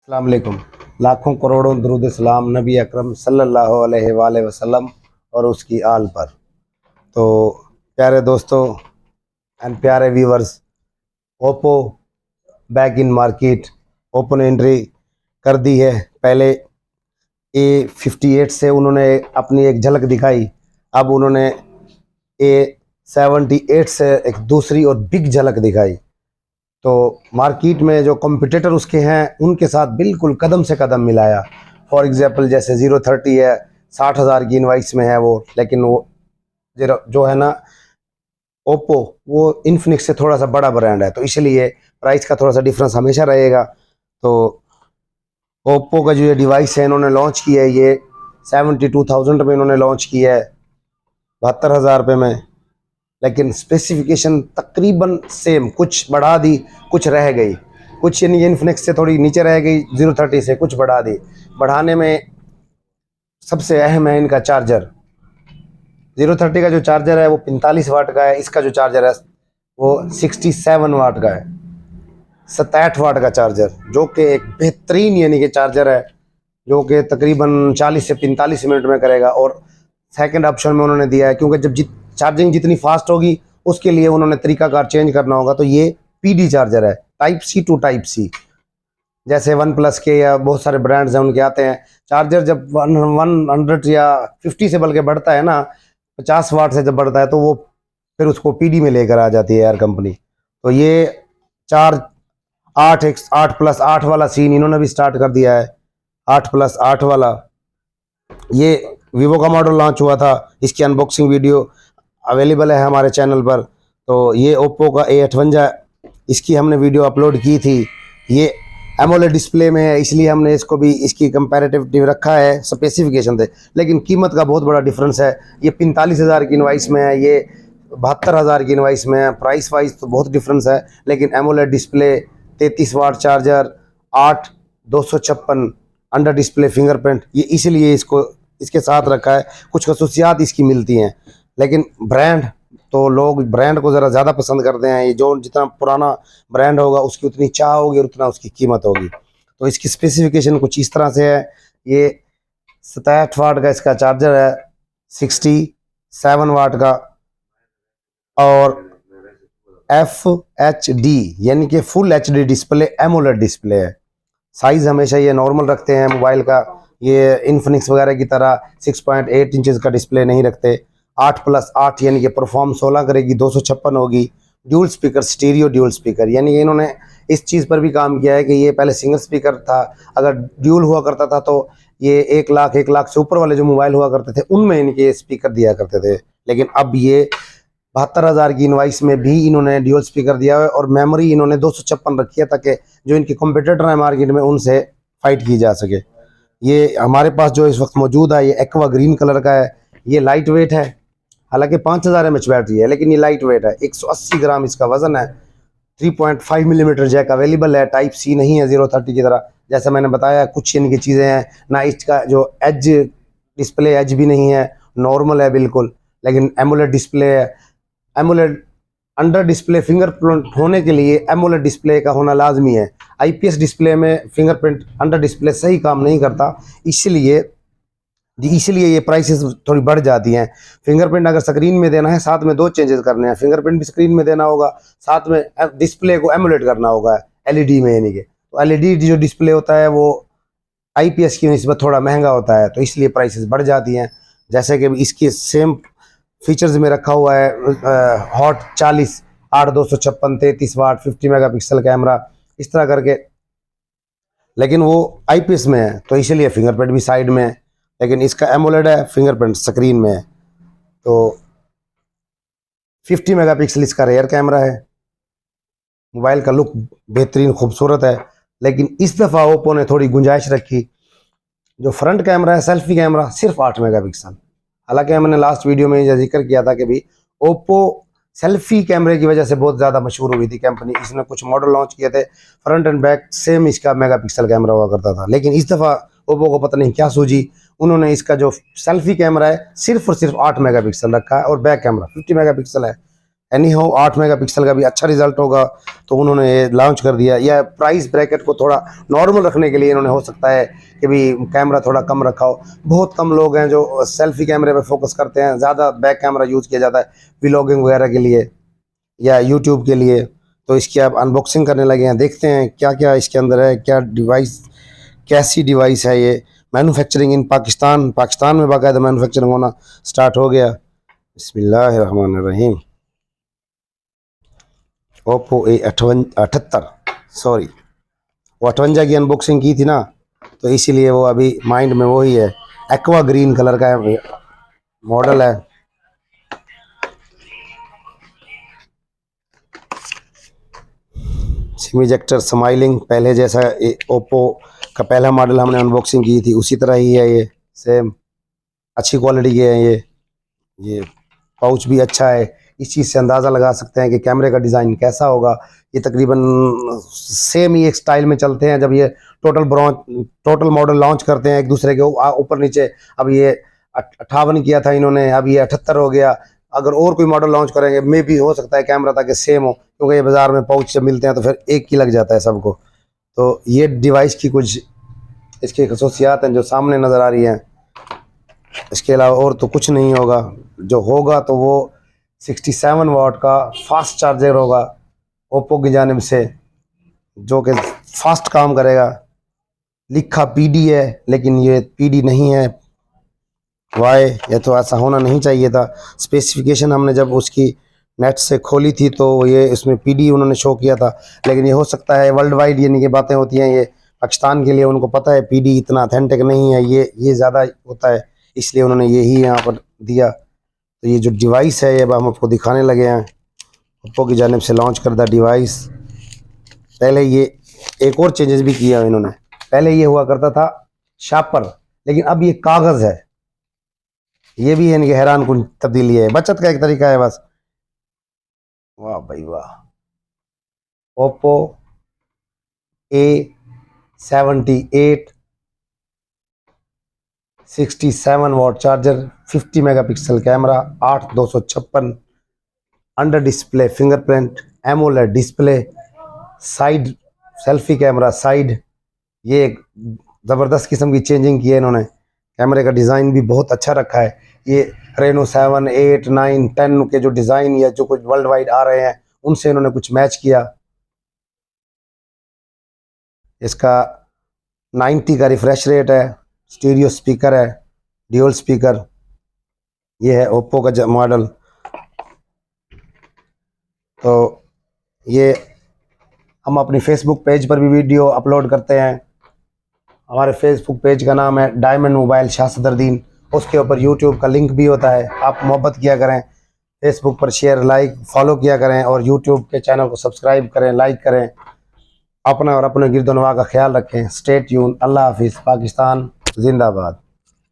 अस्सलाम वालेकुम। लाखों करोड़ों दरूद सलाम नबी अकरम सल्लल्लाहु अलैहि वसल्लम और उसकी आल पर। तो प्यारे दोस्तों एंड प्यारे viewers, Oppo back in market. Oppo ने एंट्री कर दी है। पहले A58 से उन्होंने अपनी एक झलक दिखाई, अब उन्होंने A78 से एक दूसरी और बिग झलक दिखाई। तो मार्केट में जो कॉम्पिटिटर उसके हैं उनके साथ बिल्कुल कदम से कदम मिलाया। फॉर एग्जांपल जैसे 030 है, 60,000 की इनवाइस में है वो, लेकिन वो जो है ना ओप्पो, वो इन्फिनिक्स से थोड़ा सा बड़ा ब्रांड है, तो इसलिए प्राइस का थोड़ा सा डिफरेंस हमेशा रहेगा। तो ओप्पो का जो ये डिवाइस है इन्होंने लॉन्च किया है, ये 72,000 में इन्होंने लॉन्च किया है, 72,000 रुपये में। लेकिन स्पेसिफिकेशन तकरीबन सेम, कुछ बढ़ा दी कुछ रह गई, कुछ यानी इन्फिनिक्स से थोड़ी नीचे रह गई, 030 से कुछ बढ़ा दी। बढ़ाने में सबसे अहम है इनका चार्जर। 030 का जो चार्जर है वो 45 वाट का है, इसका जो चार्जर है वो 67 वाट का है, 67 वाट का चार्जर, जो कि एक बेहतरीन यानी कि चार्जर है, जो कि तकरीबन 40 से 45 मिनट में करेगा। और सेकंड ऑप्शन में उन्होंने दिया है, क्योंकि जब चार्जिंग जितनी फास्ट होगी उसके लिए उन्होंने तरीकाकार चेंज करना होगा, तो ये PD चार्जर है, type C to type C। जैसे वन प्लस के या बहुत सारे ब्रांड्स हैं उनके आते हैं, चार्जर जब 100 या 50 से बल्कि बढ़ता है ना, 50 वाट से जब बढ़ता है तो वो फिर उसको PD में लेकर आ जाती है यार कंपनी। तो ये 8+8 वाला सीन इन्होंने भी स्टार्ट कर दिया है, 8+8 वाला। ये वीवो का मॉडल लॉन्च हुआ था, इसकी अनबॉक्सिंग वीडियो अवेलेबल है हमारे चैनल पर। तो ये ओप्पो का A58, इसकी हमने वीडियो अपलोड की थी। ये एमोलेड डिस्प्ले में है, इसलिए हमने इसको भी इसकी कंपैरेटिव रखा है स्पेसिफिकेशन से, लेकिन कीमत का बहुत बड़ा डिफरेंस है। ये 45,000 की इनवाइस में है, ये 72,000 की इनवाइस में है। प्राइस वाइज तो बहुत डिफरेंस है, लेकिन AMOLED display, 33 watt charger, 8/256 under display fingerprint, ये इसलिए इसको इसके साथ रखा है। कुछ खसूसियात इसकी मिलती हैं, लेकिन ब्रांड तो लोग ब्रांड को ज़रा ज़्यादा पसंद करते हैं। ये जो जितना पुराना ब्रांड होगा उसकी उतनी चाह होगी और उतना उसकी कीमत होगी। तो इसकी स्पेसिफिकेशन कुछ इस तरह से है। ये 67 वाट का इसका चार्जर है, 67 वाट का, और FHD यानी कि full HD display, AMOLED display है। साइज़ हमेशा ये नॉर्मल रखते हैं मोबाइल का, ये इन्फिनिक्स वगैरह की तरह 6.8 इंचज़ का डिस्प्ले नहीं रखते। 8+8 यानी कि परफॉर्म 16 करेगी, 256 होगी। Dual speaker, stereo dual speaker, यानी कि इन्होंने इस चीज़ पर भी काम किया है कि ये पहले सिंगल स्पीकर था, अगर ड्यूल हुआ करता था तो ये 1 लाख से ऊपर वाले जो मोबाइल हुआ करते थे उनमें इनके स्पीकर दिया करते थे। लेकिन अब ये 72,000 की इनवाइस में भी इन्होंने ड्यूल स्पीकर दिया है, और मेमोरी इन्होंने 256 रखी है, ताकि जो इनके कॉम्पिटिटर हैं मार्केट में उनसे फाइट की जा सके। ये हमारे पास जो इस वक्त मौजूद है ये एक्वा ग्रीन कलर का है। ये लाइट वेट है, हालांकि 5000 mAh बैटरी है, लेकिन ये लाइट वेट है। 180 ग्राम इसका वजन है। 3.5 मिलीमीटर जैक अवेलेबल है, टाइप C नहीं है 030 की तरह। जैसा मैंने बताया, कुछ इनकी चीज़ें हैं ना, इसका जो एज डिस्प्ले एज भी नहीं है, नॉर्मल है बिल्कुल। लेकिन एमोलेड डिस्प्ले है। एमोलेड अंडर डिस्प्ले फिंगरप्रिंट होने के लिए एमोलेड डिस्प्ले का होना लाजमी है। IPS डिस्प्ले में फिंगरप्रिंट अंडर डिस्प्ले सही काम नहीं करता, इसलिए ये प्राइसेस थोड़ी बढ़ जाती हैं। फिंगरप्रिंट अगर स्क्रीन में देना है, साथ में दो चेंजेस करने हैं, फिंगरप्रिंट भी स्क्रीन में देना होगा, साथ में डिस्प्ले को एमुलेट करना होगा LED में, यानी कि तो LED जो डिस्प्ले होता है वो IPS की निस्बत थोड़ा महंगा होता है, तो इसलिए प्राइसेस बढ़ जाती हैं। जैसे कि इसके सेम फीचर्स में रखा हुआ है हॉट 40, 8/256, 33 वाट, 50 मेगापिक्सल कैमरा, इस तरह करके, लेकिन वो IPS में है तो इसलिए फिंगरप्रिंट भी साइड में है। लेकिन इसका एमोलेड है, फिंगरप्रिंट स्क्रीन में है। तो 50 मेगापिक्सल इसका रेयर कैमरा है। मोबाइल का लुक बेहतरीन खूबसूरत है, लेकिन इस दफ़ा ओप्पो ने थोड़ी गुंजाइश रखी। जो फ्रंट कैमरा है, सेल्फी कैमरा, सिर्फ 8 मेगापिक्सल। हालांकि हमने लास्ट वीडियो में यह जिक्र किया था कि भी ओप्पो सेल्फी कैमरे की वजह से बहुत ज़्यादा मशहूर हुई थी कंपनी। इसने कुछ मॉडल लॉन्च किए थे, फ्रंट एंड बैक सेम इसका मेगापिक्सल कैमरा हुआ करता था, लेकिन इस दफ़ा ओप्पो को पता नहीं क्या सूझी, उन्होंने इसका जो सेल्फी कैमरा है सिर्फ और सिर्फ 8 मेगापिक्सल रखा है, और बैक कैमरा 50 मेगापिक्सल है। एनी हो 8 मेगापिक्सल का भी अच्छा रिजल्ट होगा, तो उन्होंने ये लॉन्च कर दिया। या प्राइस ब्रैकेट को थोड़ा नॉर्मल रखने के लिए इन्होंने, हो सकता है कि भी कैमरा थोड़ा कम रखा हो। बहुत कम लोग हैं जो सेल्फी कैमरे पे फोकस करते हैं, ज़्यादा बैक कैमरा यूज़ किया जाता है व्लॉगिंग वगैरह के लिए या यूट्यूब के लिए। तो इसकी आप अनबॉक्सिंग करने लगे हैं, देखते हैं क्या क्या इसके अंदर है, क्या डिवाइस, कैसी डिवाइस है ये। मैन्युफैक्चरिंग इन पाकिस्तान, पाकिस्तान में बाकायदा मैन्युफैक्चरिंग होना स्टार्ट हो गया। बिस्मिल्लाहिर्रहमानिर्रहीम। ओप्पो A58, सॉरी, वो 58 की अनबॉक्सिंग की थी ना, तो इसीलिए वो अभी माइंड में वही है। एक्वा ग्रीन कलर का मॉडल है। सिम इजेक्टर स्माइलिंग, पहले जैसा ओप्पो का पहला मॉडल हमने अनबॉक्सिंग की थी उसी तरह ही है ये, सेम अच्छी क्वालिटी के हैं ये पाउच भी अच्छा है। इस चीज़ से अंदाज़ा लगा सकते हैं कि कैमरे का डिज़ाइन कैसा होगा। ये तकरीबन सेम ही एक स्टाइल में चलते हैं। जब ये टोटल मॉडल लॉन्च करते हैं एक दूसरे के ऊपर नीचे, अब ये 58 किया था इन्होंने, अब ये 78 हो गया। अगर और कोई मॉडल लॉन्च करेंगे मे भी हो सकता है कैमरा ताकि सेम हो, क्योंकि ये बाज़ार में पाउच जब मिलते हैं तो फिर एक ही लग जाता है सबको। तो ये डिवाइस की कुछ इसकी खसूसियात हैं जो सामने नज़र आ रही हैं। इसके अलावा और तो कुछ नहीं होगा। जो होगा तो वो 67 वाट का फास्ट चार्जर होगा ओप्पो की जानिब से, जो कि फास्ट काम करेगा। लिखा पीडी है लेकिन ये पीडी नहीं है, वाई, ये तो ऐसा होना नहीं चाहिए था। स्पेसिफिकेशन हमने जब उसकी नेट से खोली थी तो ये इसमें पीडी उन्होंने शो किया था, लेकिन ये हो सकता है वर्ल्ड वाइड यानी कि बातें होती हैं, ये पाकिस्तान के लिए उनको पता है पीडी इतना अथेंटिक नहीं है, ये ज़्यादा होता है, इसलिए उन्होंने यही यहाँ पर दिया। तो ये जो डिवाइस है ये अब हम आपको दिखाने लगे हैं, ओप्पो की जानिब से लॉन्च करदा डिवाइस। पहले ये एक और चेंजेस भी किया इन्होंने। पहले ये हुआ करता था शापर, लेकिन अब ये कागज़ है। ये भी इनकी हैरान कुन तब्दीली है, बचत का एक तरीका है बस। वाह भाई वाह। Oppo A78 67 watt charger, 50 megapixel camera, 8/256 under display fingerprint, AMOLED display, side selfie camera side. ये एक ज़बरदस्त किस्म की चेंजिंग की है इन्होंने। कैमरे का डिज़ाइन भी बहुत अच्छा रखा है। ये रेनो 7, 8, 9, 10 के जो डिज़ाइन या जो कुछ वर्ल्ड वाइड आ रहे हैं उनसे इन्होंने कुछ मैच किया। इसका 90 का रिफ्रेश रेट है, स्टीरियो स्पीकर है, ड्यूल स्पीकर। ये है ओप्पो का मॉडल। तो ये हम अपनी फेसबुक पेज पर भी वीडियो अपलोड करते हैं। हमारे फेसबुक पेज का नाम है डायमंड मोबाइल शाह सदरुद्दीन। उसके ऊपर यूट्यूब का लिंक भी होता है। आप मोहब्बत किया करें, फेसबुक पर शेयर, लाइक, फॉलो किया करें और यूट्यूब के चैनल को सब्सक्राइब करें, लाइक करें। अपना और अपने गिरदोनवा का ख्याल रखें। Stay tune. अल्लाह हाफिज़। पाकिस्तान जिंदाबाद।